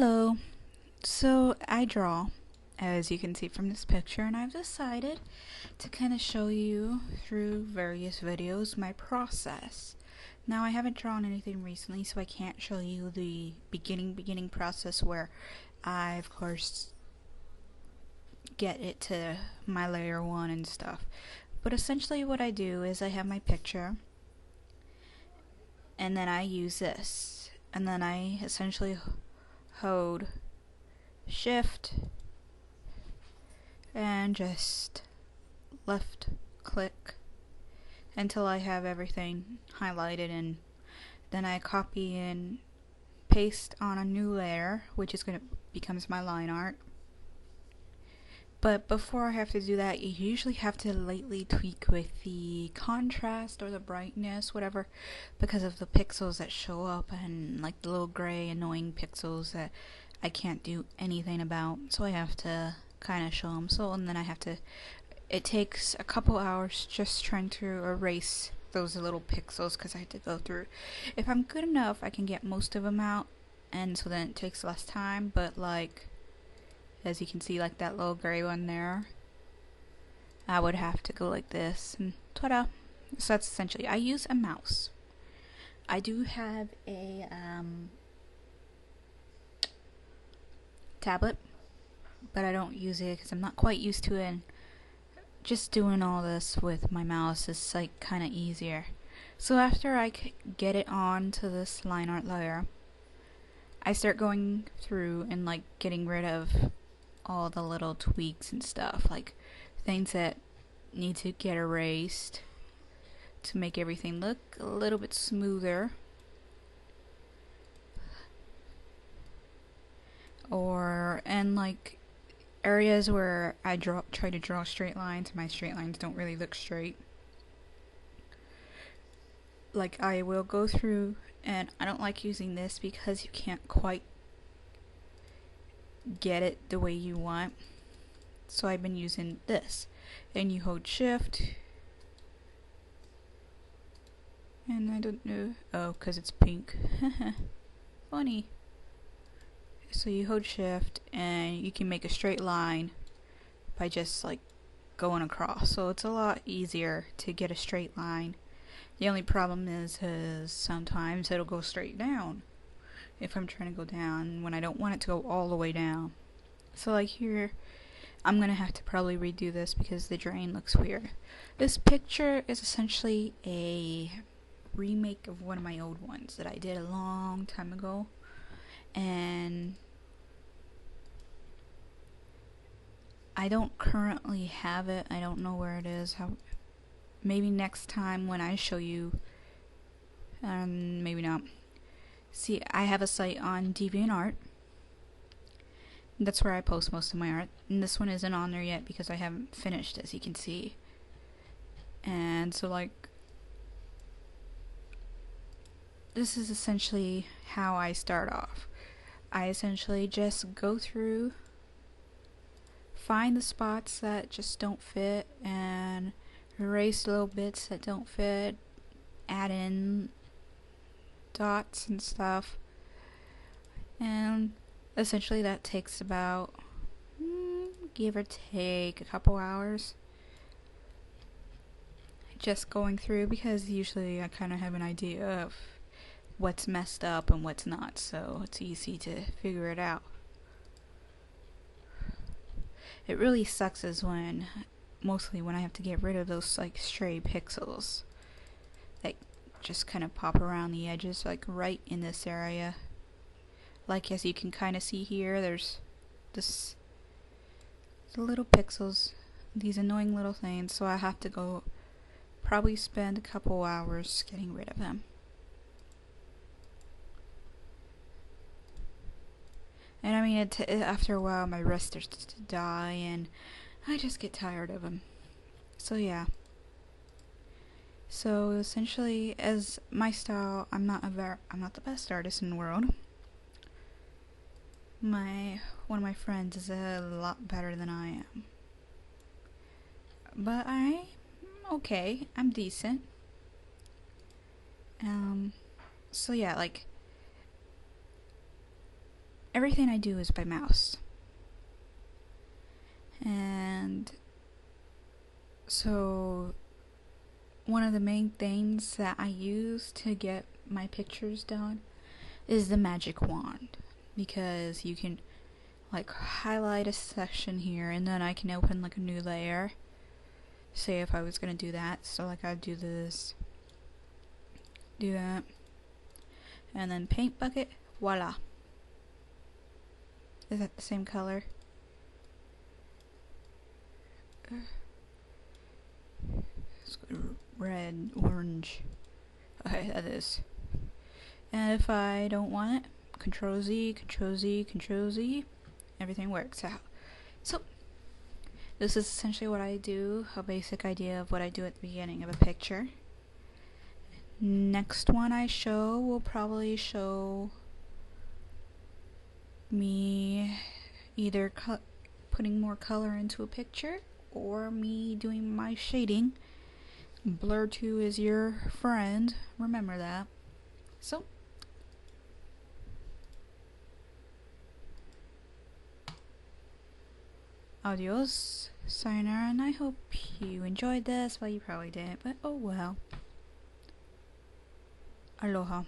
Hello. So I draw, as you can see from this picture, and I've decided to kind of show you through various videos my process. Now I haven't drawn anything recently, so I can't show you the beginning process where I, of course, get it to my layer 1 and stuff. But essentially what I do is I have my picture, and then I use this, and then I essentially hold shift and just left click until I have everything highlighted, and then I copy and paste on a new layer, which is becomes my line art. But before I have to do that, you usually have to lightly tweak with the contrast or the brightness, whatever, because of the pixels that show up and like the little gray annoying pixels that I can't do anything about. So I have to kind of show them. And then I have to, it takes a couple hours just trying to erase those little pixels because I have to go through. If I'm good enough, I can get most of them out, and so then it takes less time, but like, as you can see, like that little gray one there, I would have to go like this, and ta-da. So that's essentially, I use a mouse. I do have a tablet, but I don't use it because I'm not quite used to it, and just doing all this with my mouse is like kind of easier. So after I get it on to this line art layer, I start going through and like getting rid of all the little tweaks and stuff, like things that need to get erased to make everything look a little bit smoother, and like areas where I try to draw straight lines, my straight lines don't really look straight. Like I will go through, and I don't like using this because you can't quite get it the way you want, so I've been using this, and you hold shift, and I don't know, oh, because it's pink. Funny. So you hold shift and you can make a straight line by just like going across, so it's a lot easier to get a straight line. The only problem is sometimes it'll go straight down if I'm trying to go down when I don't want it to go all the way down. So like here, I'm gonna have to probably redo this because the drain looks weird. This picture is essentially a remake of one of my old ones that I did a long time ago, and I don't currently have it. I don't know where it is. Maybe next time when I show you, maybe not. See, I have a site on DeviantArt. That's where I post most of my art, and this one isn't on there yet because I haven't finished, as you can see. And so like, this is essentially how I start off. I essentially just go through, find the spots that just don't fit, and erase little bits that don't fit, add in dots and stuff, and essentially that takes about give or take a couple hours just going through, because usually I kind of have an idea of what's messed up and what's not, so it's easy to figure it out. It really sucks is mostly when I have to get rid of those like stray pixels that just kind of pop around the edges, like right in this area. Like as you can kind of see here, there's the little pixels, these annoying little things, so I have to go probably spend a couple hours getting rid of them. And I mean, after a while my wrist starts to die and I just get tired of them. So yeah. So essentially, as my style, I'm not the best artist in the world. One of my friends is a lot better than I am. But I'm okay. I'm decent. So yeah, like everything I do is by mouse. And so one of the main things that I use to get my pictures done is the magic wand, because you can like highlight a section here and then I can open like a new layer. Say if I was gonna do that, so like I'd do this, do that, and then paint bucket, voila. Is that the same color? Red, orange. Okay, that is. And if I don't want it, Control Z, Control Z, Control Z, everything works out. So, this is essentially what I do, a basic idea of what I do at the beginning of a picture. Next one I show will probably show me either putting more color into a picture or me doing my shading. Blur 2 is your friend, remember that. So, adios, sayonara, and I hope you enjoyed this. Well, you probably didn't, but oh well. Aloha.